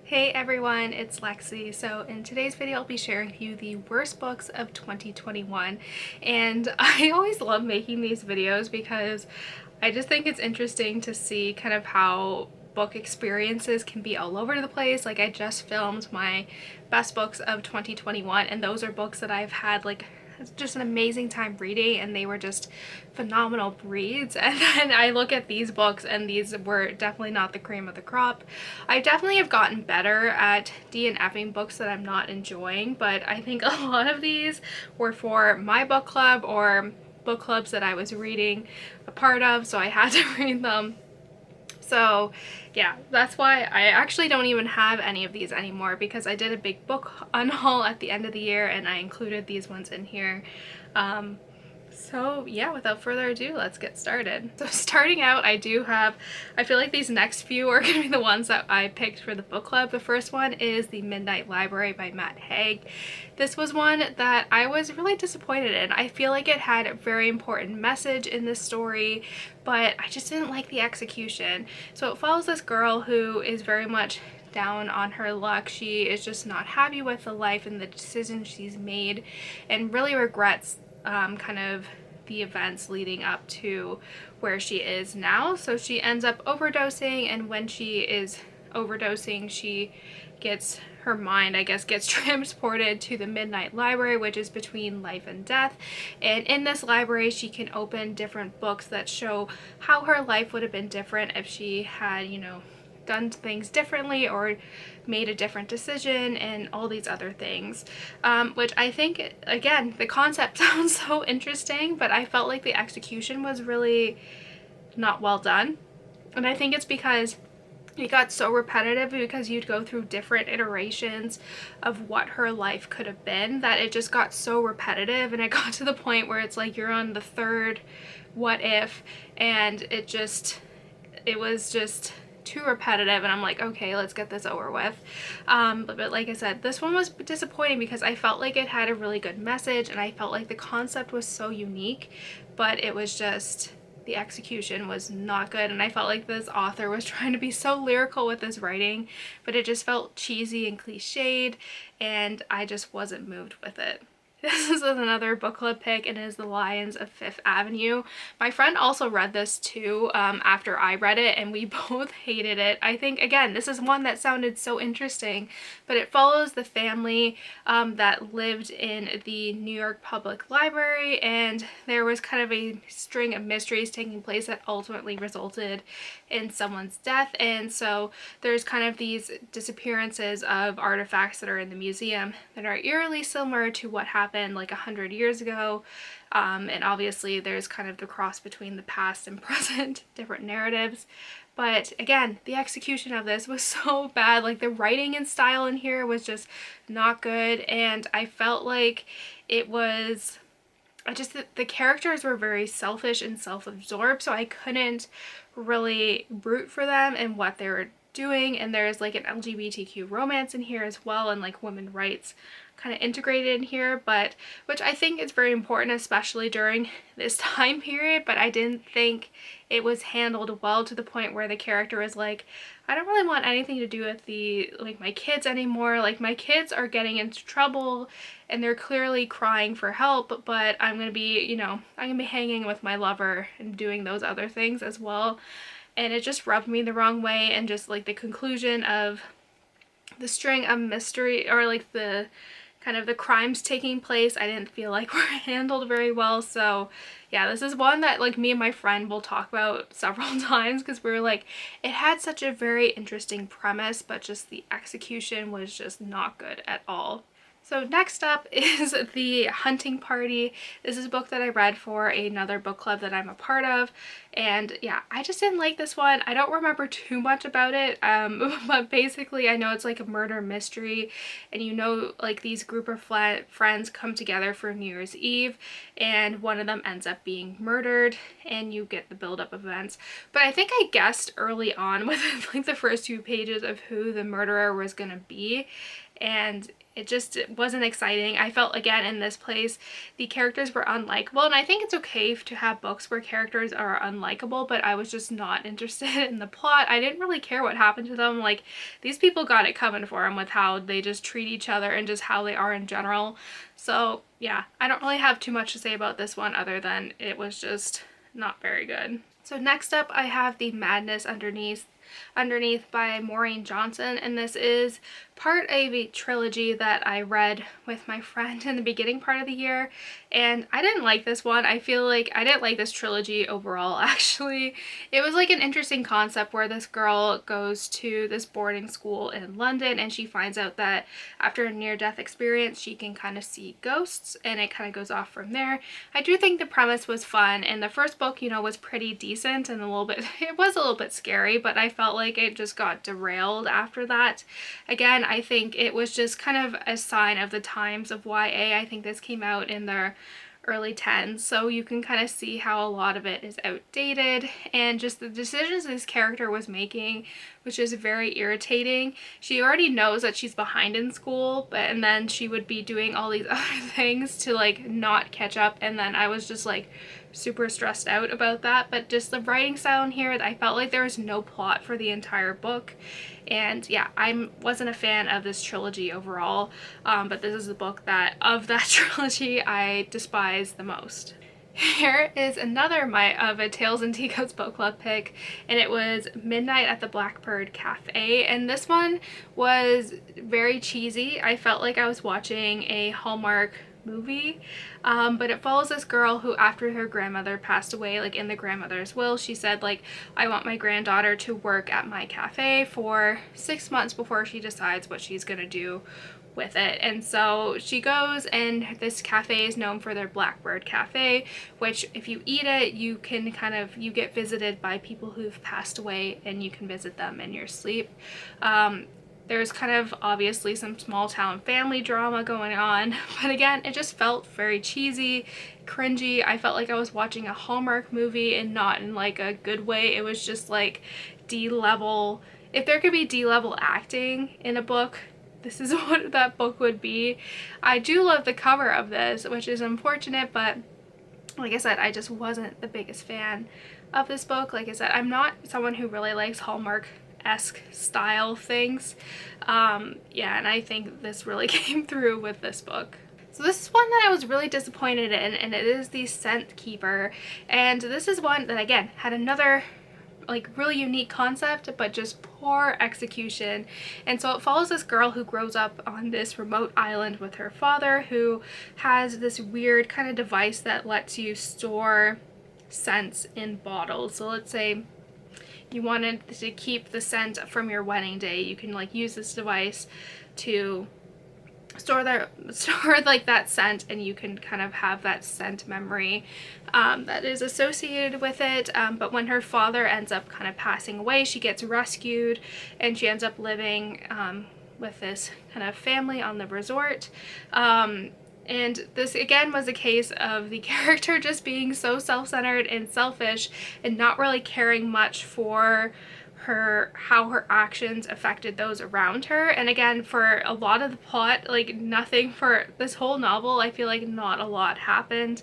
Hey everyone, it's Lexie. So in today's video I'll be sharing with you the worst books of 2021, and I always love making these videos because I just think it's interesting to see kind of how book experiences can be all over the place. Like, I just filmed my best books of 2021 and those are books that I've had like just an amazing time reading, and they were just phenomenal reads. And then I look at these books and these were definitely not the cream of the crop. I definitely have gotten better at DNFing books that I'm not enjoying, but I think a lot of these were for my book club or book clubs that I was reading a part of, so I had to read them. So yeah, that's why I actually don't even have any of these anymore, because I did a big book unhaul at the end of the year and I included these ones in here. So yeah, without further ado, let's get started. So starting out, I feel like these next few are going to be the ones that I picked for the book club. The first one is The Midnight Library by Haig. This was one that I was really disappointed in. I feel like it had a very important message in this story, but I just didn't like the execution. So it follows this girl who is very much down on her luck. She is just not happy with the life and the decisions she's made, and really regrets kind of the events leading up to where she is now. So she ends up overdosing, and when she is overdosing, she gets her mind, I guess, gets transported to the Midnight Library, which is between life and death. And in this library, she can open different books that show how her life would have been different if she had, you know, done things differently or made a different decision and all these other things, which I think, again, the concept sounds so interesting, but I felt like the execution was really not well done. And I think it's because it got so repetitive, because you'd go through different iterations of what her life could have been, that it just got so repetitive, and it got to the point where it's like you're on the third what if, and it was just too repetitive, and I'm like, okay, let's get this over with. But like I said, this one was disappointing because I felt like it had a really good message and I felt like the concept was so unique, but it was just, the execution was not good, and I felt like this author was trying to be so lyrical with his writing, but it just felt cheesy and cliched, and I just wasn't moved with it. This is another book club pick, and it is The Lions of Fifth Avenue. My friend also read this too after I read it, and we both hated it. I think, again, this is one that sounded so interesting, but it follows the family that lived in the New York Public Library, and there was kind of a string of mysteries taking place that ultimately resulted in someone's death. And so there's kind of these disappearances of artifacts that are in the museum that are eerily similar to what happened like 100 years ago, and obviously there's kind of the cross between the past and present, different narratives. But again, the execution of this was so bad. Like, the writing and style in here was just not good, and I felt like it was, the characters were very selfish and self-absorbed, so I couldn't really root for them and what they were doing. And there's like an LGBTQ romance in here as well, and like women's rights kind of integrated in here, but which I think is very important, especially during this time period. But I didn't think it was handled well, to the point where the character was like, I don't really want anything to do with my kids anymore. Like, my kids are getting into trouble and they're clearly crying for help, but I'm gonna be, you know, I'm gonna be hanging with my lover and doing those other things as well. And it just rubbed me the wrong way, and just like the conclusion of the string of mystery, or like the kind of the crimes taking place, I didn't feel like were handled very well. So yeah, this is one that like me and my friend will talk about several times, because we were like, it had such a very interesting premise, but just the execution was just not good at all. So next up is The Hunting Party. This is a book that I read for another book club that I'm a part of, and yeah, I just didn't like this one. I don't remember too much about it, but basically I know it's like a murder mystery, and you know, like these group of friends come together for New Year's Eve, and one of them ends up being murdered, and you get the build-up events. But I think I guessed early on within like the first few pages of who the murderer was gonna be, and it wasn't exciting. I felt, again, in this place, the characters were unlikable, and I think it's okay to have books where characters are unlikable, but I was just not interested in the plot. I didn't really care what happened to them. Like, these people got it coming for them with how they just treat each other and just how they are in general. So yeah, I don't really have too much to say about this one other than it was just not very good. So next up, I have The Madness Underneath by Maureen Johnson, and this is part of a trilogy that I read with my friend in the beginning part of the year, and I didn't like this one. I feel like I didn't like this trilogy overall, actually. It was like an interesting concept where this girl goes to this boarding school in London, and she finds out that after a near-death experience she can kind of see ghosts, and it kind of goes off from there. I do think the premise was fun, and the first book, you know, was pretty decent and it was a little bit scary, but I felt like it just got derailed after that. Again, I think it was just kind of a sign of the times of YA. I think this came out in the early 10s, so you can kind of see how a lot of it is outdated, and just the decisions this character was making, which is very irritating. She already knows that she's behind in school, and then she would be doing all these other things to like not catch up, and then I was just like super stressed out about that. But just the writing style in here, I felt like there was no plot for the entire book, and yeah, I wasn't a fan of this trilogy overall, but this is the book that of that trilogy I despise the most. Here is another of a Tales and Teacups book club pick, and it was Midnight at the Blackbird Cafe, and this one was very cheesy. I felt like I was watching a Hallmark movie, but it follows this girl who, after her grandmother passed away, like in the grandmother's will, she said like, I want my granddaughter to work at my cafe for 6 months before she decides what she's gonna do with it. And so she goes, and this cafe is known for their Blackbird Cafe, which if you eat it, you can you get visited by people who've passed away, and you can visit them in your sleep. There's kind of obviously some small town family drama going on, but again, it just felt very cheesy, cringy. I felt like I was watching a Hallmark movie, and not in like a good way. It was just like D-level. If there could be D-level acting in a book, this is what that book would be. I do love the cover of this, which is unfortunate, but like I said, I just wasn't the biggest fan of this book. Like I said, I'm not someone who really likes Hallmark-esque style things. Yeah, and I think this really came through with this book. So this is one that I was really disappointed in, and it is The Scent Keeper. And this is one that, again, had another like really unique concept, but just poor execution. And so it follows this girl who grows up on this remote island with her father, who has this weird kind of device that lets you store scents in bottles. So let's say you wanted to keep the scent from your wedding day, you can like use this device to store like that scent, and you can kind of have that scent memory that is associated with it. But when her father ends up kind of passing away, she gets rescued, and she ends up living with this kind of family on the resort. And this again was a case of the character just being so self-centered and selfish, and not really caring much for how her actions affected those around her. And again, for a lot of the plot, like nothing for this whole novel, I feel like not a lot happened.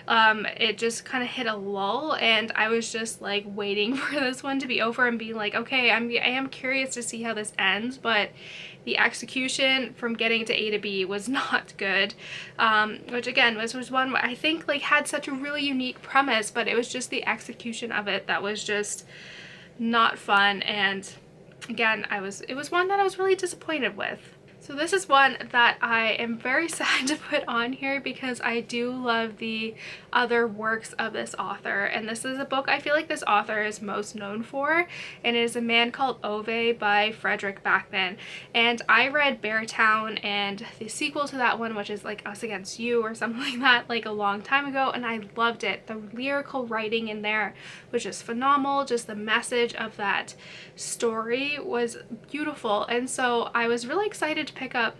It just kind of hit a lull, and I was just like waiting for this one to be over and being like, okay, I am curious to see how this ends, but the execution from getting to A to B was not good, which again was one I think like had such a really unique premise, but it was just the execution of it that was just not fun. And again, it was one that I was really disappointed with. So this is one that I am very sad to put on here, because I do love the other works of this author, and this is a book I feel like this author is most known for, and it is A Man Called Ove by Fredrik Backman. And I read Beartown and the sequel to that one, which is like Us Against You or something like that, like a long time ago, and I loved it. The lyrical writing in there was just phenomenal. Just the message of that story was beautiful, and so I was really excited to pick up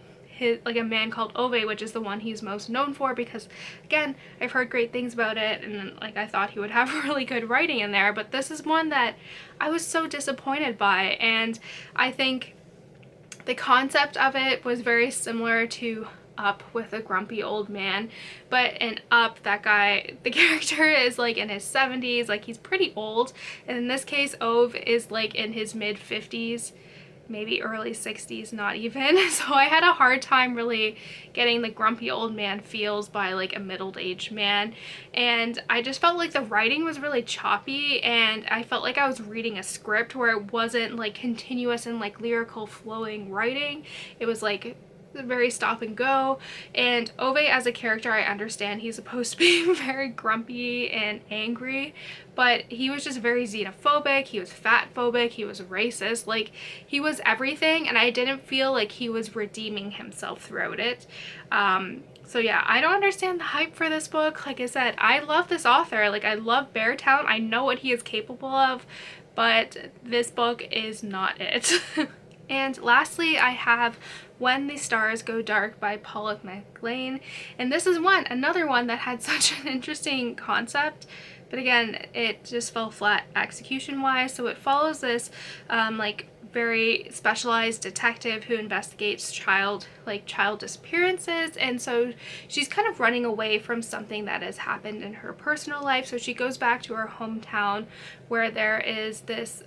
like A Man Called Ove, which is the one he's most known for, because again, I've heard great things about it, and like I thought he would have really good writing in there. But this is one that I was so disappointed by, and I think The concept of it was very similar to Up with a grumpy old man, but in Up, that guy, the character is like in his 70s, like he's pretty old, and in this case Ove is like in his mid 50s, maybe early 60s, not even. So I had a hard time really getting the grumpy old man feels by like a middle-aged man, and I just felt like the writing was really choppy, and I felt like I was reading a script where it wasn't like continuous and like lyrical flowing writing. It was like very stop and go. And Ove as a character, I understand he's supposed to be very grumpy and angry, but he was just very xenophobic, he was fat phobic, he was racist, like he was everything, and I didn't feel like he was redeeming himself throughout it. So yeah, I don't understand the hype for this book. Like I said, I love this author, like I love Beartown, I know what he is capable of, but this book is not it. And lastly, I have When the Stars Go Dark by Paula McLain, and this is another one that had such an interesting concept, but again, it just fell flat execution wise. So it follows this like very specialized detective who investigates child disappearances, and so she's kind of running away from something that has happened in her personal life. So she goes back to her hometown where there is this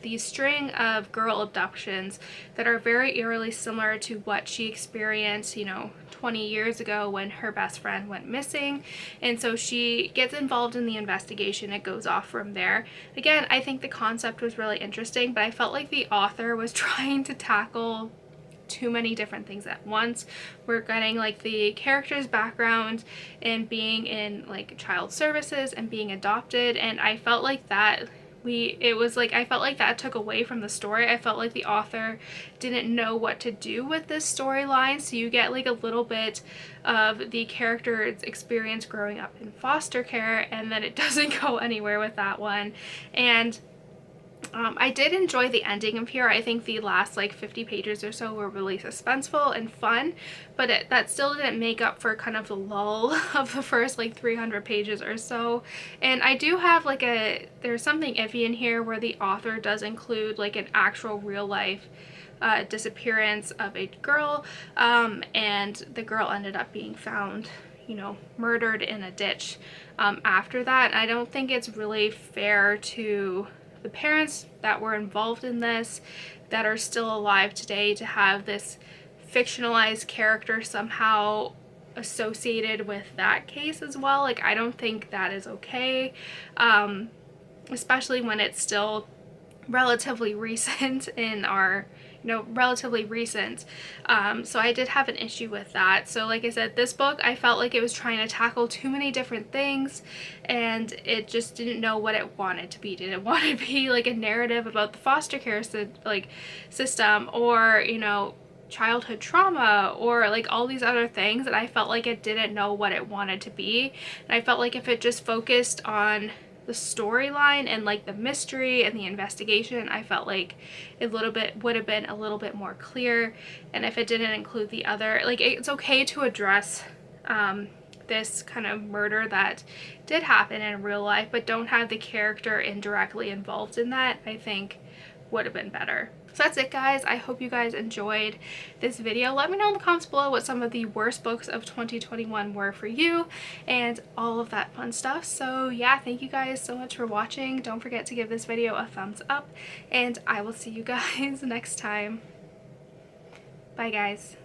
these string of girl abductions that are very eerily similar to what she experienced, you know, 20 years ago when her best friend went missing. And so she gets involved in the investigation. It goes off from there. Again, I think the concept was really interesting, but I felt like the author was trying to tackle too many different things at once. We're getting like the character's background and being in like child services and being adopted, and I felt like that I felt like that took away from the story. I felt like the author didn't know what to do with this storyline, so you get like a little bit of the character's experience growing up in foster care, and then it doesn't go anywhere with that one. And I did enjoy the ending of here. I think the last like 50 pages or so were really suspenseful and fun, but that still didn't make up for kind of the lull of the first like 300 pages or so. And I do have like there's something iffy in here where the author does include like an actual real life disappearance of a girl, and the girl ended up being found, you know, murdered in a ditch after that. I don't think it's really fair to the parents that were involved in this that are still alive today to have this fictionalized character somehow associated with that case as well. Like, I don't think that is okay, especially when it's still relatively recent in our, you know, relatively recent. So I did have an issue with that. So like I said, this book, I felt like it was trying to tackle too many different things, and it just didn't know what it wanted to be. Did it want to be like a narrative about the foster care system, or, you know, childhood trauma, or like all these other things that I felt like it didn't know what it wanted to be. And I felt like if it just focused on the storyline and like the mystery and the investigation, I felt like it would have been a little bit more clear. And if it didn't include the other, like, it's okay to address this kind of murder that did happen in real life, but don't have the character indirectly involved in that, I think would have been better. So that's it, guys. I hope you guys enjoyed this video. Let me know in the comments below what some of the worst books of 2021 were for you and all of that fun stuff. So yeah, thank you guys so much for watching. Don't forget to give this video a thumbs up, and I will see you guys next time. Bye, guys.